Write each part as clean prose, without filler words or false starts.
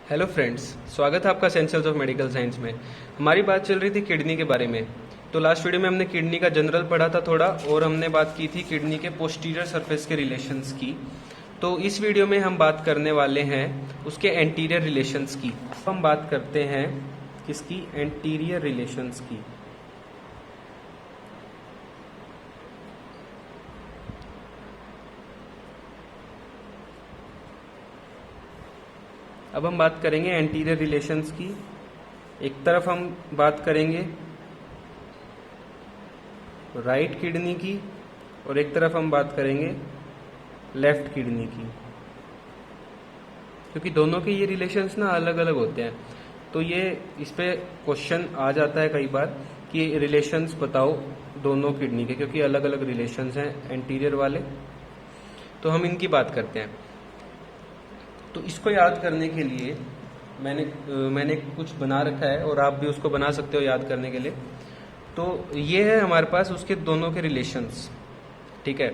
Hello friends, स्वागत है आपका एसेंशियल्स ऑफ मेडिकल साइंस में। हमारी बात चल रही थी किडनी के बारे में। तो लास्ट वीडियो में हमने किडनी का जनरल पढ़ा था थोड़ा, और हमने बात की थी किडनी के पोस्टीरियर सरफेस के रिलेशंस की। तो इस वीडियो में हम बात करने वाले हैं उसके एंटीरियर रिलेशंस की। हम बात करते हैं किसकी? एंटीरियर रिलेशंस की। अब हम बात करेंगे एंटीरियर रिलेशंस की। एक तरफ हम बात करेंगे राइट किडनी की, और एक तरफ हम बात करेंगे लेफ्ट किडनी की, क्योंकि दोनों के ये रिलेशंस ना अलग अलग होते हैं। तो ये इस पे क्वेश्चन आ जाता है कई बार कि रिलेशंस बताओ दोनों किडनी के, क्योंकि अलग अलग रिलेशंस हैं एंटीरियर वाले। तो हम इनकी बात करते हैं। तो इसको याद करने के लिए मैंने कुछ बना रखा है, और आप भी उसको बना सकते हो याद करने के लिए। तो ये है हमारे पास उसके दोनों के रिलेशंस, ठीक है।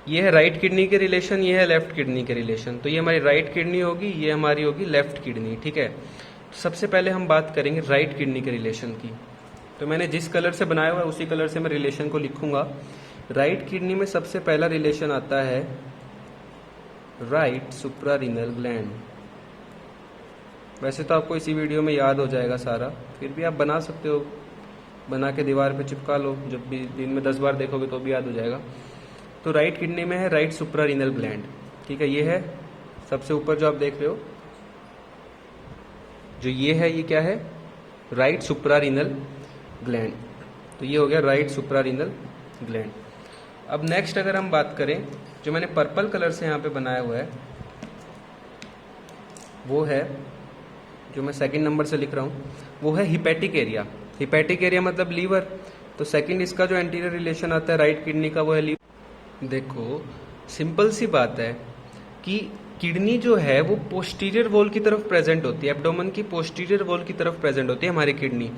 ये है राइट किडनी के रिलेशन, ये है लेफ्ट किडनी के रिलेशन। तो ये हमारी राइट किडनी होगी, ये हमारी होगी लेफ्ट किडनी, ठीक है। तो सबसे पहले हम बात करेंगे राइट किडनी के रिलेशन की। तो मैंने जिस कलर से बनाया हुआ है उसी कलर से मैं रिलेशन को लिखूंगा। राइट किडनी में सबसे पहला रिलेशन आता है राइट सुप्रारीनल ग्लैंड। वैसे तो आपको इसी वीडियो में याद हो जाएगा सारा, फिर भी आप बना सकते हो, बना के दीवार पे चिपका लो, जब भी दिन में 10 बार देखोगे तो भी याद हो जाएगा। तो राइट किडनी में है राइट सुप्रारीनल ग्लैंड, ठीक है। ये है सबसे ऊपर जो आप देख रहे हो, जो ये है, ये क्या है? Right suprarenal gland. तो ये हो गया राइट सुप्रारीनल ग्लैंड। अब नेक्स्ट अगर हम बात करें, जो मैंने पर्पल कलर से यहाँ पे बनाया हुआ है, वो है, जो मैं सेकंड नंबर से लिख रहा हूँ, वो है हिपैटिक एरिया। हिपैटिक एरिया मतलब लीवर। तो सेकंड इसका जो एंटीरियर रिलेशन आता है राइट किडनी का, वो है लीवर। देखो सिंपल सी बात है कि किडनी जो है वो पोस्टीरियर वॉल की तरफ प्रेजेंट होती है, एब्डोमेन की पोस्टीरियर वॉल की तरफ प्रेजेंट होती है हमारी किडनी।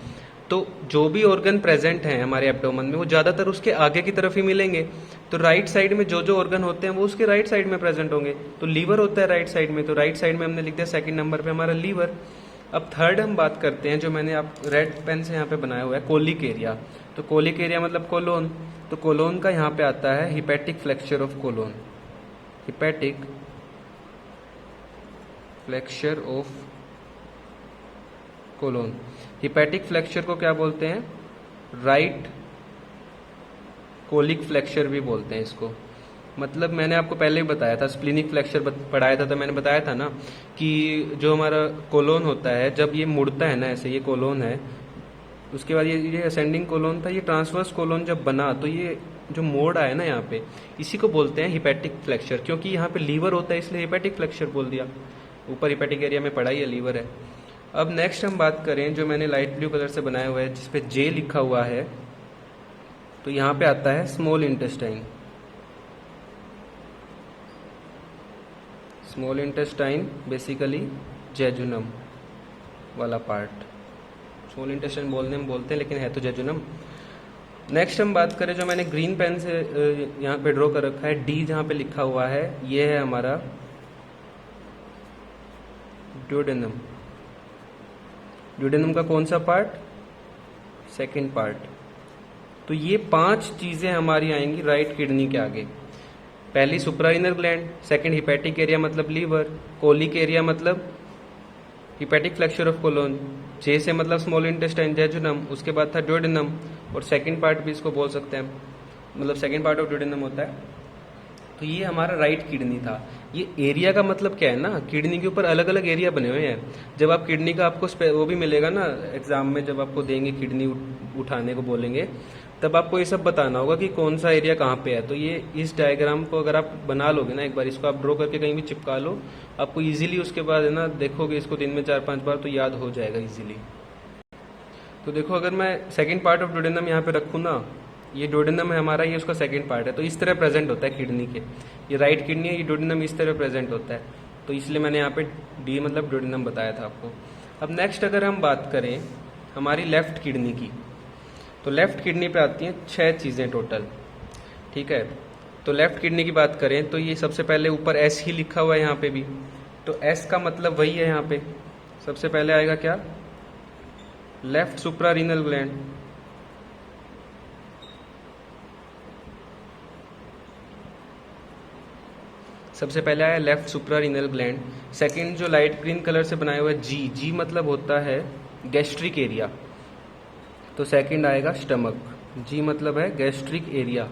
तो जो भी ऑर्गन प्रेजेंट हैं हमारे एब्डोमेन में, वो ज्यादातर उसके आगे की तरफ ही मिलेंगे। तो राइट साइड में जो जो ऑर्गन होते हैं वो उसके राइट साइड में प्रेजेंट होंगे। तो लीवर होता है राइट साइड में, तो राइट साइड में हमने लिख दिया सेकंड नंबर पे हमारा लीवर। अब थर्ड हम बात करते हैं, जो मैंने आप रेड पेन से यहाँ पे बनाया हुआ है, कोलिक एरिया। तो कोलिक एरिया मतलब कोलोन। तो कोलोन का यहाँ पे आता है hepatic flexure of colon. Hepatic flexure of colon. Hepatic flexure को क्या बोलते हैं? राइट कोलिक फ्लेक्चर भी बोलते हैं इसको। मतलब मैंने आपको पहले ही बताया था, स्प्लिनिक फ्लेक्चर पढ़ाया था, तो मैंने बताया था ना कि जो हमारा कोलोन होता है, जब ये मुड़ता है ना ऐसे, ये कोलोन है, उसके बाद ये असेंडिंग कोलोन था, ये ट्रांसवर्स कोलोन जब बना, तो ये जो मोड़ आया ना यहाँ पे, इसी को बोलते हैं हिपैटिक फ्लेक्चर। क्योंकि यहाँ पे लीवर होता है इसलिए हिपैटिक फ्लेक्चर बोल दिया। ऊपर हिपैटिक एरिया में पढ़ा ही है, लीवर है। अब नेक्स्ट हम बात करें, जो मैंने लाइट ब्लू कलर से बनाया हुआ है जिसपे जे लिखा हुआ है, तो यहाँ पे आता है small intestine. Small intestine basically jejunum वाला पार्ट। स्मॉल इंटेस्टाइन बोलने में बोलते हैं, लेकिन है तो जेजुनम। नेक्स्ट हम बात करें, जो मैंने ग्रीन पेन से यहाँ पे ड्रॉ कर रखा है, डी जहाँ पे लिखा हुआ है, ये है हमारा ड्यूडेनम। ड्यूडेनम का कौन सा पार्ट? Second part. तो ये 5 चीजें हमारी आएंगी राइट किडनी के आगे। पहली suprarenal gland, second hepatic area मतलब लीवर, कोलिक एरिया मतलब हिपैटिक फ्लेक्चर ऑफ कोलोन, जे से मतलब स्मॉल इंटेस्टाइन जेजुनम, उसके बाद था ड्यूडेनम, और सेकंड पार्ट भी इसको बोल सकते हैं, मतलब सेकंड पार्ट ऑफ ड्यूडेनम होता है। तो ये हमारा राइट किडनी था। ये एरिया का मतलब क्या है ना, किडनी के ऊपर अलग अलग एरिया बने हुए हैं। जब आप किडनी का आपको वो भी मिलेगा ना एग्जाम में, जब आपको देंगे किडनी उठाने को बोलेंगे, तब आपको ये सब बताना होगा कि कौन सा एरिया कहाँ पे है। तो ये इस डायग्राम को अगर आप बना लोगे ना, एक बार इसको आप ड्रॉ करके कहीं भी चिपका लो, आपको इजीली उसके बाद है ना, देखोगे इसको दिन में 4-5 बार तो याद हो जाएगा इजीली। तो देखो, अगर मैं सेकंड पार्ट ऑफ ड्यूडेनम यहाँ पे रखूँ ना, ये ड्यूडेनम है हमारा, ये उसका सेकंड पार्ट है, तो इस तरह प्रेजेंट होता है किडनी के। ये राइट किडनी है, ये ड्यूडेनम इस तरह प्रेजेंट होता है। तो इसलिए मैंने यहाँ पे डी मतलब ड्यूडेनम बताया था आपको। अब नेक्स्ट अगर हम बात करें हमारी लेफ्ट किडनी की, तो लेफ्ट किडनी पे आती हैं 6 चीज़ें टोटल, ठीक है। तो लेफ्ट किडनी की बात करें तो ये सबसे पहले ऊपर एस ही लिखा हुआ है यहाँ पे भी, तो एस का मतलब वही है यहाँ पे। सबसे पहले आएगा क्या, लेफ्ट सुप्रारीनल ग्लैंड। सबसे पहले आया लेफ्ट सुप्रारीनल ग्लैंड। सेकंड जो लाइट ग्रीन कलर से बनाया हुआ है जी, जी मतलब होता है गैस्ट्रिक एरिया, तो सेकंड आएगा स्टमक। जी मतलब है गैस्ट्रिक एरिया,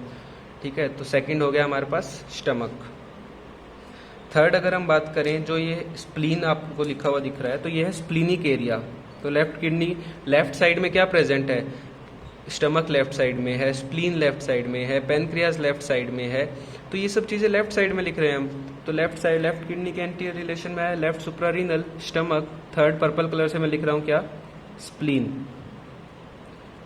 ठीक है, तो सेकंड हो गया हमारे पास स्टमक। थर्ड अगर हम बात करें, जो ये स्प्लीन आपको लिखा हुआ दिख रहा है, तो ये है स्प्लीनिक एरिया। तो लेफ्ट किडनी लेफ्ट साइड में क्या प्रेजेंट है, स्टमक लेफ्ट साइड में है, स्प्लीन लेफ्ट साइड में है, पेनक्रियाज लेफ्ट साइड में है, तो ये सब चीज़ें लेफ्ट साइड में लिख रहे हैं हम। तो लेफ्ट साइड लेफ्ट किडनी के एंटीरियर रिलेशन में है left suprarenal, stomach. Third purple colour से मैं लिख रहा हूँ क्या, spleen.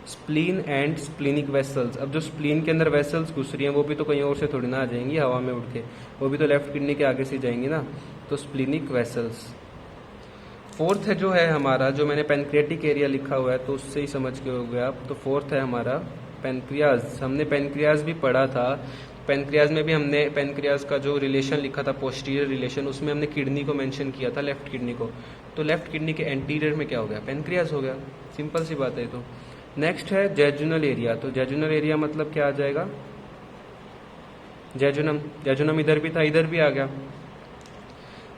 Spleen and splenic vessels. अब जो स्प्लीन के अंदर वेसल्स घुस रही हैं वो भी तो कहीं और से थोड़ी ना आ जाएंगी हवा में उड़ के, वो भी तो लेफ्ट किडनी के आगे से जाएंगी ना, तो स्प्लीनिक वेसल्स। फोर्थ है जो है हमारा, जो मैंने पेनक्रियाटिक एरिया लिखा हुआ है तो उससे ही समझ के हो गया आप, तो फोर्थ है हमारा पेनक्रियाज। हमने पेनक्रियाज भी पढ़ा था, पेनक्रियाज में भी हमने पेनक्रियाज का जो रिलेशन लिखा था पोस्टीरियर रिलेशन, उसमें हमने किडनी को मेंशन किया था, लेफ्ट किडनी को। तो लेफ्ट किडनी के एंटीरियर में क्या हो गया, पेनक्रियाज हो गया, सिंपल सी बात है। तो नेक्स्ट है जेजुनल एरिया। तो जेजुनल एरिया मतलब क्या आ जाएगा, जेजुनम। जेजुनम इधर भी था, इधर भी आ गया।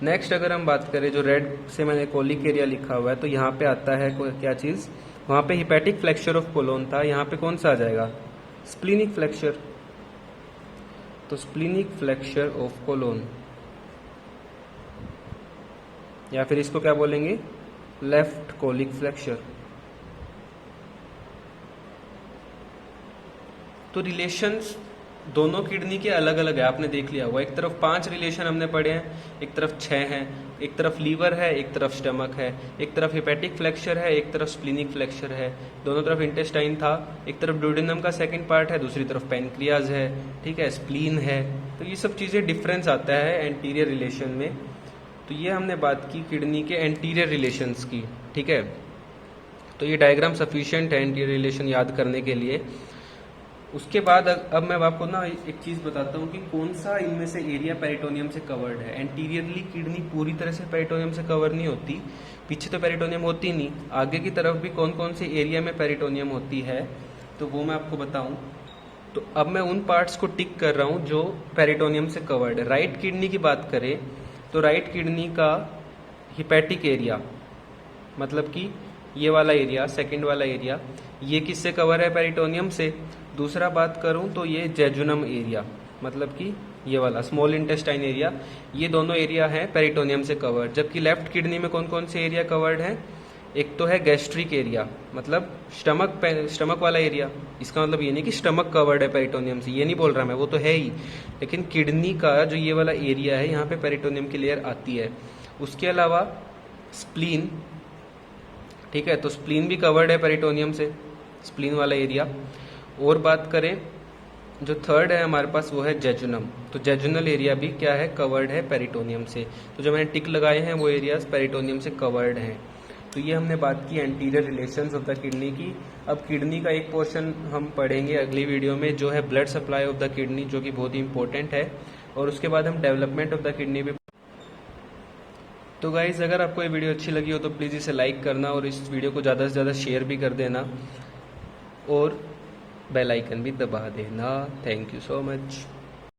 नेक्स्ट अगर हम बात करें, जो रेड से मैंने कोलिक एरिया लिखा हुआ है, तो यहाँ पे आता है क्या चीज, वहां पे हिपैटिक फ्लेक्चर ऑफ कोलोन था, यहाँ पे कौन सा आ जाएगा, स्प्लीनिक फ्लेक्चर। तो स्प्लीनिक फ्लेक्चर ऑफ कोलोन, या फिर इसको क्या बोलेंगे, लेफ्ट कोलिक फ्लेक्चर। तो रिलेशंस दोनों किडनी के अलग अलग है, आपने देख लिया हुआ। एक तरफ 5 रिलेशन हमने पढ़े हैं, एक तरफ 6 हैं। एक तरफ लीवर है, एक तरफ स्टमक है, एक तरफ हिपैटिक फ्लेक्चर है, एक तरफ स्प्लीनिक फ्लेक्चर है, दोनों तरफ इंटेस्टाइन था, एक तरफ ड्यूडेनम का सेकंड पार्ट है, दूसरी तरफ पेनक्रियाज है, ठीक है, स्प्लीन है। तो ये सब चीज़ें डिफरेंस आता है एंटीरियर रिलेशन में। तो ये हमने बात की किडनी के एंटीरियर रिलेशंस की, ठीक है। तो ये डायग्राम सफिशिएंट है एंटीरियर रिलेशन याद करने के लिए। उसके बाद अब मैं आपको ना एक चीज बताता हूँ कि कौन सा इनमें से एरिया पेरिटोनियम से कवर्ड है। एंटीरियरली किडनी पूरी तरह से पेरिटोनियम से कवर नहीं होती, पीछे तो पेरिटोनियम होती नहीं, आगे की तरफ भी कौन कौन से एरिया में पेरिटोनियम होती है, तो वो मैं आपको बताऊं। तो अब मैं उन पार्ट्स को टिक कर रहा हूँ जो पेरिटोनियम से कवर्ड है। राइट किडनी की बात करें तो राइट किडनी का हिपैटिक एरिया, मतलब कि ये वाला एरिया, सेकंड वाला एरिया, ये किससे कवर है, पेरिटोनियम से। दूसरा बात करूं तो ये जेजुनम एरिया, मतलब कि ये वाला स्मॉल इंटेस्टाइन एरिया, ये दोनों एरिया है पेरिटोनियम से कवर्ड। जबकि लेफ्ट किडनी में कौन कौन से एरिया कवर्ड है, एक तो है गैस्ट्रिक एरिया, मतलब स्टमक वाला एरिया। इसका मतलब ये नहीं कि स्टमक कवर्ड है पेरिटोनियम से, ये नहीं बोल रहा मैं, वो तो है ही, लेकिन किडनी का जो ये वाला एरिया है यहाँ पे पेरिटोनियम की लेयर आती है। उसके अलावा स्प्लीन, ठीक है, तो स्प्लीन भी कवर्ड है पेरिटोनियम से, स्प्लीन वाला एरिया। और बात करें जो थर्ड है हमारे पास वो है जेजुनम। तो जेजुनल एरिया भी क्या है, कवर्ड है पेरिटोनियम से। तो जो मैंने टिक लगाए हैं वो एरियाज पेरिटोनियम से कवर्ड हैं। तो ये हमने बात की anterior relations of the kidney की। अब किडनी का एक पोर्शन हम पढ़ेंगे अगली वीडियो में, जो है blood supply of the kidney, जो कि बहुत ही इंपॉर्टेंट है। और उसके बाद हम डेवलपमेंट ऑफ द किडनी भी। तो गाइज अगर आपको ये वीडियो अच्छी लगी हो तो प्लीज़ इसे लाइक करना और इस वीडियो को ज़्यादा से ज़्यादा शेयर भी कर देना और बेल आइकन भी दबा देना। Thank you so much.